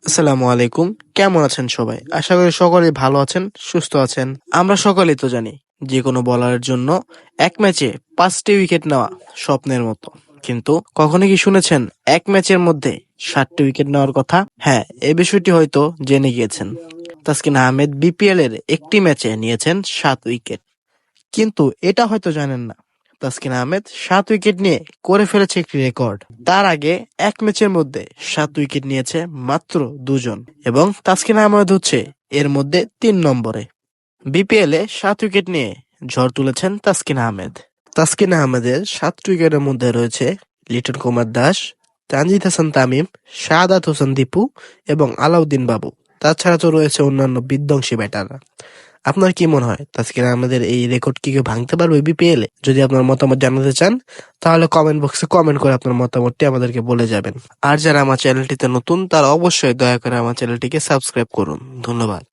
আসসালামু আলাইকুম। কেমন আছেন সবাই? আশা করি সকলেই ভালো আছেন, সুস্থ আছেন। আমরা সকলেই তো জানি যে কোনো বোলারের জন্য এক ম্যাচে 5টি উইকেট নেওয়া স্বপ্নের মতো। কিন্তু কখনো কি শুনেছেন এক ম্যাচের মধ্যে 7টি উইকেট নেওয়ার কথা? হ্যাঁ, এই বিষয়টি হয়তো জেনে গিয়েছেন। তাসকিন আহমেদ বিপিএল এর একটি ম্যাচে নিয়েছেন 7 উইকেট। কিন্তু এটা হয়তো জানেন না, তাসকিন আহমেদ 7 উইকেট নিয়ে করে ফেলেছে একটি রেকর্ড। তার আগে এক ম্যাচের মধ্যে 7 উইকেট নিয়েছে মাত্র 2 জন, এবং তাসকিন আহমেদ হচ্ছে এর মধ্যে 3 নম্বরে। বিপিএল এ 7 উইকেট নিয়ে ঝড় তুলেছেন তাসকিন আহমেদ। তাসকিন আহমেদের 7 উইকেটের মধ্যে রয়েছে লিটন কুমার দাস, তানজিদ হাসান তামিম, শাহাদাত হোসেন দীপু এবং আলাউদ্দিন বাবু। তাছাড়া তো রয়েছে অন্যান্য বিধ্বংসী ব্যাটাররা। আপনার কি মনে হয় তাসকিন আহমেদের এই রেকর্ড কি কেউ ভাঙতে পারবে বিপিএল এ? যদি আপনার মতামত জানাতে চান তাহলে কমেন্ট বক্সে কমেন্ট করে আপনার মতামতটি আমাদেরকে বলে যাবেন। আর যারা আমার চ্যানেলটিতে নতুন তারা অবশ্যই দয়া করে আমার চ্যানেলটিকে সাবস্ক্রাইব করুন। ধন্যবাদ।